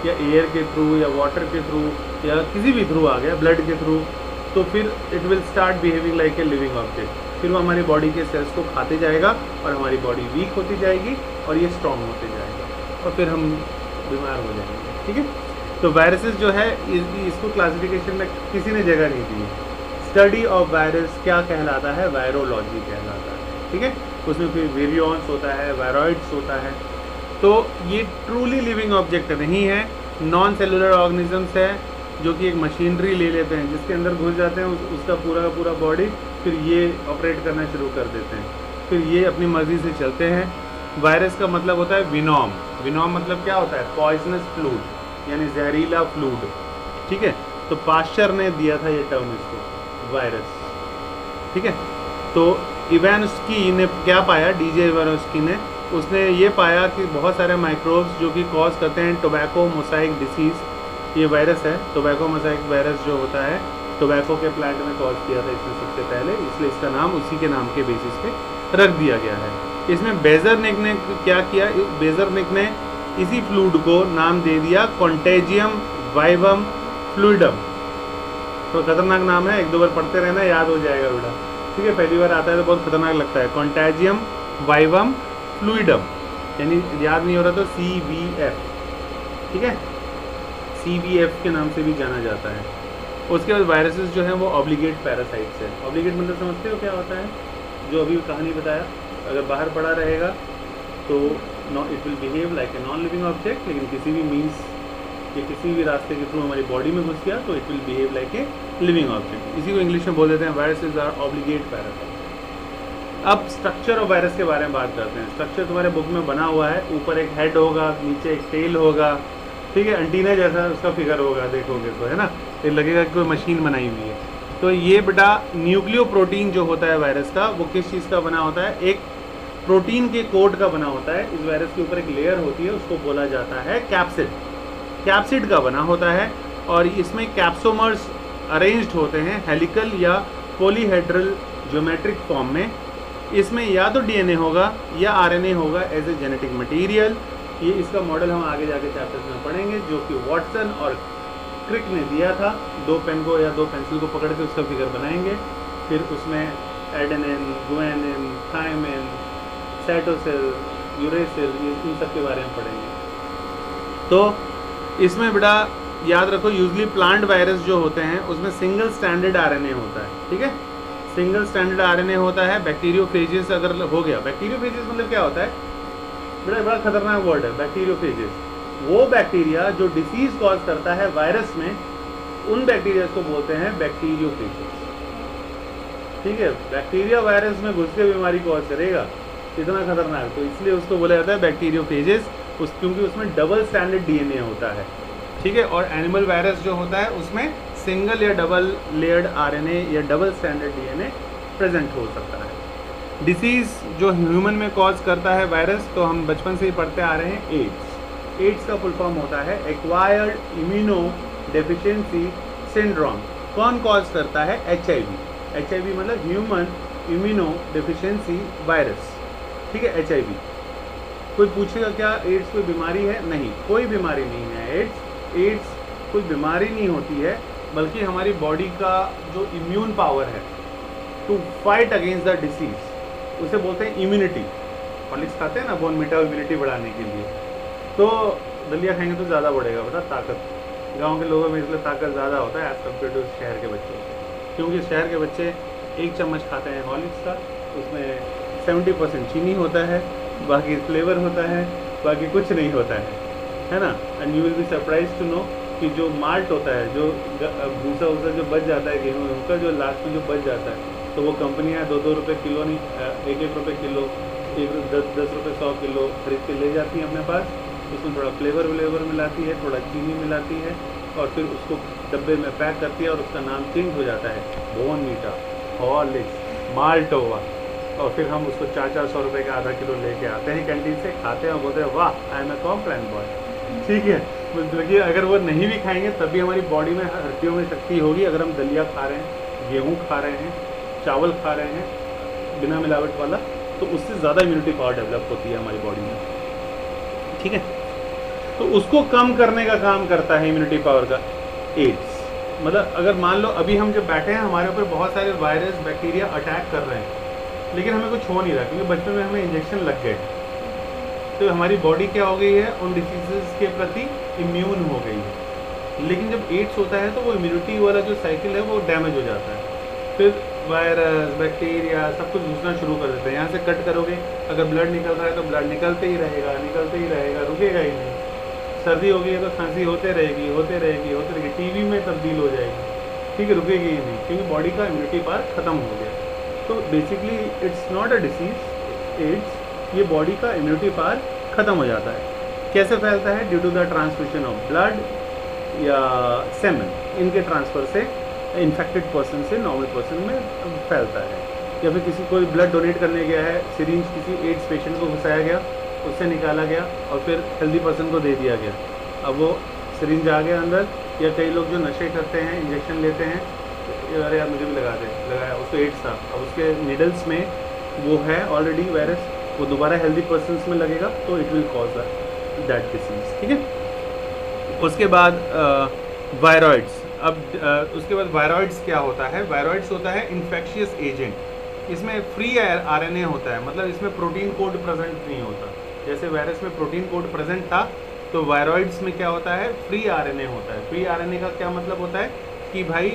या एयर के थ्रू या वाटर के थ्रू या किसी भी थ्रू आ गया, ब्लड के थ्रू, तो फिर it will start behaving like a living object. फिर वो हमारी बॉडी के सेल्स को खाते जाएगा और हमारी बॉडी वीक होती जाएगी और ये स्ट्रॉन्ग होते जाएगा और फिर हम बीमार हो जाएंगे, ठीक है। तो वायरसेस जो है इसको क्लासिफिकेशन में किसी ने जगह नहीं दी है। स्टडी ऑफ वायरस क्या कहलाता है? वायरोलॉजी कहलाता है, ठीक है। उसमें फिर वेरियंस होता है, वायरॉइड्स होता है। तो ये ट्रूली लिविंग ऑब्जेक्ट नहीं है, नॉन सेलुलर ऑर्गेनिजम्स है, जो कि एक मशीनरी ले लेते हैं, जिसके अंदर घुस जाते हैं उसका पूरा का पूरा बॉडी, फिर ये ऑपरेट करना शुरू कर देते हैं, फिर ये अपनी मर्जी से चलते हैं। वायरस का मतलब होता है विनोम। विनोम मतलब क्या होता है? पॉइजनस फ्लूड, यानी जहरीला फ्लूड, ठीक है। तो पाश्चर ने दिया था ये टर्म इसको, वायरस, ठीक है। तो इवानोस्की ने क्या पाया? डीजे इवानोस्की ने, उसने ये पाया कि बहुत सारे माइक्रोब्स जो कि कॉज करते हैं टोबैको मोसाइक डिसीज़, ये वायरस है। टोबैको मोसाइक वायरस जो होता है टोबैको के प्लांट में कॉज किया था इसने सबसे पहले, इसलिए इसका नाम उसी के नाम के बेसिस पे रख दिया गया है। इसमें बेजरनिक ने क्या किया? बेजरनिक ने इसी फ्लूड को नाम दे दिया कॉन्टेजियम वाइवम फ्लूइडम। तो खतरनाक नाम है, 1-2 बार पढ़ते रहना, याद हो जाएगा बेटा, ठीक है। पहली बार आता है तो बहुत खतरनाक लगता है। कॉन्टेजियम वाइवम फ्लूइडम, यानी याद नहीं हो रहा तो CVF, ठीक है, CVF के नाम से भी जाना जाता है। उसके बाद वायरसेस जो हैं वो ऑब्लिगेट पैरासाइट्स है। ऑब्लिगेट मतलब समझते हो क्या होता है? जो अभी कहानी बताया, अगर बाहर पड़ा रहेगा तो it will behave like a non living object, लेकिन किसी भी मीन्स या किसी भी रास्ते के थ्रू हमारी बॉडी में घुस गया तो it will behave like a living object. इसी को इंग्लिश में बोल देते हैं वायरसेस आर ऑब्लिगेट पैरासाइट। अब स्ट्रक्चर ऑफ वायरस के बारे में बात करते हैं। स्ट्रक्चर तुम्हारे बुक में बना हुआ है, ऊपर एक हेड होगा, नीचे एक टेल होगा, ठीक है, एंटीना जैसा उसका फिगर होगा, देखोगे तो, है ना, ये लगेगा कि कोई मशीन बनाई हुई है। तो ये बेटा न्यूक्लियो प्रोटीन जो होता है वायरस का, वो किस चीज़ का बना होता है? एक प्रोटीन के कोट का बना होता है। इस वायरस के ऊपर एक लेयर होती है, उसको बोला जाता है कैप्सिड। कैप्सिड का बना होता है और इसमें कैप्सोमर्स अरेंज्ड होते हैं हेलिकल या पॉलीहेड्रल ज्योमेट्रिक फॉर्म में, इसमें या तो डीएनए होगा या आरएनए होगा एज ए जेनेटिक मटेरियल। ये इसका मॉडल हम आगे जाके चैप्टर्स में पढ़ेंगे, जो कि वॉटसन और क्रिक ने दिया था। 2 पेन को या 2 पेंसिल को पकड़ के उसका फिगर बनाएंगे, फिर उसमें एडेनिन, गुआनिन, थायमिन, साइटोसिल, यूरेसिल, इन सब के बारे में पढ़ेंगे। तो इसमें बेटा याद रखो, यूजली प्लांट वायरस जो होते हैं उसमें सिंगल स्टैंडर्ड आरएनए होता है, ठीक है। सिंगल स्टैंडर्ड आरएनए होता है। बैक्टीरियोफेजेस अगर हो गया, बैक्टीरियोफेजेस मतलब क्या होता है बेटा, बड़ा खतरनाक वर्ड है बैक्टीरियोफेजेस। वो बैक्टीरिया जो डिसीज कॉज करता है वायरस में, उन बैक्टीरिया को बोलते हैं बैक्टीरियोफेजेस, ठीक है। बैक्टीरिया वायरस में घुस के बीमारी कॉज करेगा, इतना खतरनाक, तो इसलिए उसको बोला जाता है बैक्टीरियोफेजेस, क्योंकि उसमें डबल स्टैंडर्ड डीएनए होता है, ठीक है। और एनिमल वायरस जो होता है उसमें सिंगल या डबल लेयर्ड आरएनए या डबल स्टैंडर्ड डीएनए प्रेजेंट हो सकता है। डिसीज़ जो ह्यूमन में कॉज करता है वायरस, तो हम बचपन से ही पढ़ते आ रहे हैं, एड्स। एड्स का फुल फॉर्म होता है एक्वायर्ड इम्यूनो डेफिशिएंसी सिंड्रोम। कौन कॉज करता है? एचआईवी। एचआईवी मतलब ह्यूमन इम्यूनो डेफिशिएंसी वायरस, ठीक है, एचआईवी। कोई पूछेगा क्या एड्स कोई बीमारी है? नहीं, कोई बीमारी नहीं है। एड्स कोई बीमारी नहीं होती है, बल्कि हमारी बॉडी का जो इम्यून पावर है to fight against the disease, उसे बोलते हैं इम्यूनिटी। हॉर्लिक्स खाते हैं ना बोन मीटा इम्यूनिटी बढ़ाने के लिए, तो दलिया खाएंगे तो ज़्यादा बढ़ेगा बेटा ताकत। गांव के लोगों में इसलिए ताकत ज़्यादा होता है एज़ कम्पेयर टू शहर के बच्चों, क्योंकि शहर के बच्चे 1 चम्मच खाते हैं हॉर्लिक्स का, उसमें 70% चीनी होता है, बाकी फ्लेवर होता है, बाकी कुछ नहीं होता है ना। And you will be surprise to know कि जो माल्ट होता है, जो भूसा वूसा जो बच जाता है गेहूँ का, जो लास्ट में जो बच जाता है, तो वो कंपनियाँ 2-2 रुपये किलो नहीं, 1-1 रुपये किलो, 10 रुपये 100 किलो खरीद के ले जाती हैं अपने पास। उसमें थोड़ा फ्लेवर मिलाती है, थोड़ा चीनी मिलाती है, और फिर उसको डब्बे में पैक करती है, और उसका नाम चेंज हो जाता है बोन मीटा, हॉर्लिक्स, माल्टोवा। और फिर हम उसको 400-400 रुपये का आधा किलो लेके आते हैं कैंटीन से, खाते हैं और बोलते हैं वाह I am a Complan boy, ठीक है। मतलब कि अगर वो नहीं भी खाएंगे तब भी हमारी बॉडी में हड्डियों में शक्ति होगी। अगर हम दलिया खा रहे हैं, गेहूँ खा रहे हैं, चावल खा रहे हैं बिना मिलावट वाला, तो उससे ज़्यादा इम्यूनिटी पावर डेवलप होती है हमारी बॉडी में, ठीक है। तो उसको कम करने का काम करता है इम्यूनिटी पावर का एड्स। मतलब अगर मान लो अभी हम जब बैठे हैं, हमारे ऊपर बहुत सारे वायरस बैक्टीरिया अटैक कर रहे हैं, लेकिन हमें कुछ हो नहीं रहा, क्योंकि बचपन में हमें इंजेक्शन लग गए, तो हमारी बॉडी क्या हो गई है, उन डिसीजेस के प्रति इम्यून हो गई है। लेकिन जब एड्स होता है तो वो इम्यूनिटी वाला जो साइकिल है वो डैमेज हो जाता है, फिर वायरस बैक्टीरिया सब कुछ घुसना शुरू कर देते हैं। यहाँ से कट करोगे, अगर ब्लड निकल रहा है तो ब्लड निकलते ही रहेगा, रुकेगा ही नहीं। सर्दी हो गई है तो खांसी होते रहेगी, टीवी में तब्दील हो जाएगी, ठीक है, रुकेगी ही नहीं, क्योंकि बॉडी का इम्यूनिटी पावर ख़त्म हो गया। तो basically it's not a disease, AIDS, ये बॉडी का इम्यूनिटी पावर ख़त्म हो जाता है। कैसे फैलता है? Due to the transmission of blood या सेमन, इनके ट्रांसफ़र से इन्फेक्टेड पर्सन से नॉर्मल पर्सन में फैलता है। या फिर किसी कोई ब्लड डोनेट करने गया है, सिरिंज किसी एड्स पेशेंट को घुसाया गया, उससे निकाला गया और फिर हेल्दी पर्सन को दे दिया गया। अब वो सिरिंज आ गया अंदर, या कई लोग जो नशे करते हैं, इंजेक्शन लेते हैं, अरे यार मुझे भी लगाया, उसको एड्स था, अब उसके नीडल्स में वो है ऑलरेडी वायरस, वो दोबारा हेल्दी पर्सन्स में लगेगा, तो it will cause that disease, ठीक है। उसके बाद वायरॉइड्स। अब उसके बाद वायरॉइड्स क्या होता है? वायरॉइड्स होता है इन्फेक्शियस एजेंट। इसमें फ्री आरएनए होता है, मतलब इसमें प्रोटीन कोड प्रेजेंट नहीं होता। जैसे वायरस में प्रोटीन कोड प्रेजेंट था, तो वायरॉइड्स में क्या होता है? फ्री आरएनए होता है। फ्री आरएनए का क्या मतलब होता है कि भाई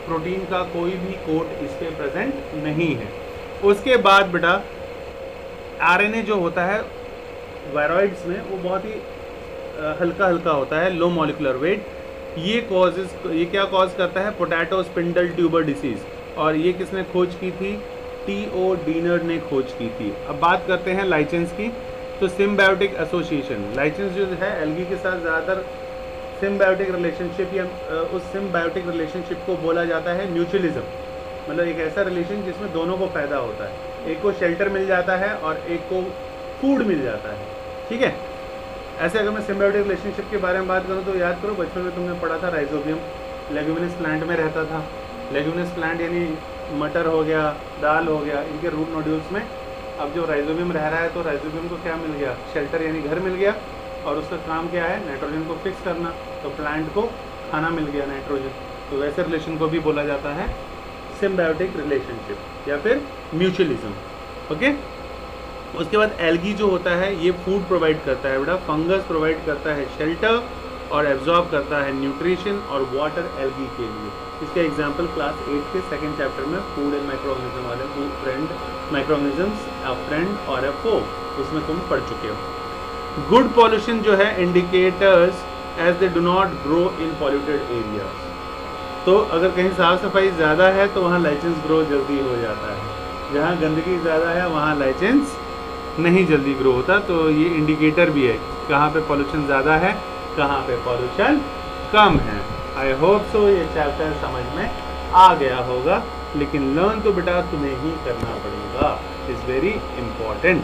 प्रोटीन का कोई भी कोड इस पर प्रेजेंट नहीं है। उसके बाद बेटा आरएनए जो होता है वायरॉइड्स में, वो बहुत ही हल्का होता है, लो मॉलिकुलर वेट। ये क्या कॉज करता है? Potato spindle tuber disease. और ये किसने खोज की थी? टी.ओ. डीनर ने खोज की थी। अब बात करते हैं लाइचेंस की। तो सिम्बायोटिक एसोसिएशन, लाइचेंस जो है एल्गी के साथ ज़्यादातर सिम्बायोटिक रिलेशनशिप, या उस सिम्बायोटिक रिलेशनशिप को बोला जाता है म्यूचुअलिज्म। मतलब एक ऐसा रिलेशन जिसमें दोनों को फ़ायदा होता है, एक को शेल्टर मिल जाता है और एक को फूड मिल जाता है, ठीक है। ऐसे अगर मैं सिम्बायोटिक रिलेशनशिप के बारे में बात करूँ तो याद करो बचपन में तुमने पढ़ा था राइजोबियम लेग्यूमिनस प्लांट में रहता था। लेग्यूमिनस प्लांट यानी मटर हो गया, दाल हो गया, इनके रूट नोड्यूल्स में अब जो राइजोबियम रह रहा है तो राइजोबियम को क्या मिल गया, शेल्टर यानी घर मिल गया, और उसका काम क्या है, नाइट्रोजन को फिक्स करना, तो प्लांट को खाना मिल गया नाइट्रोजन। तो वैसे रिलेशन को भी बोला जाता है सिम्बायोटिक रिलेशनशिप या फिर म्यूचुअलिज्म। ओके, उसके बाद एल्गी जो होता है ये फूड प्रोवाइड करता है बेटा, फंगस प्रोवाइड करता है शेल्टर और एब्जॉर्ब करता है न्यूट्रिशन और वाटर एल्गी के लिए। इसका एग्जांपल क्लास 8 के सेकंड चैप्टर में फूड एंड माइक्रोऑर्गेनिज्म वाले फूड फ्रेंड माइक्रोऑर्गेनिजम्स अ फ्रेंड और अ फो, उसमें तुम पढ़ चुके हो। गुड पॉल्यूशन जो है indicators as they do not grow in polluted areas. तो अगर कहीं साफ सफाई ज़्यादा है तो वहाँ लाइसेंस ग्रो जल्दी हो जाता है, जहाँ गंदगी ज़्यादा है वहाँ लाइसेंस नहीं जल्दी ग्रो होता। तो ये इंडिकेटर भी है कहाँ पे पॉल्यूशन ज़्यादा है, कहाँ पे पॉल्यूशन कम है। आई होप सो ये चैप्टर समझ में आ गया होगा, लेकिन लर्न तो बेटा तुम्हें ही करना पड़ेगा, इज़ वेरी इम्पॉर्टेंट।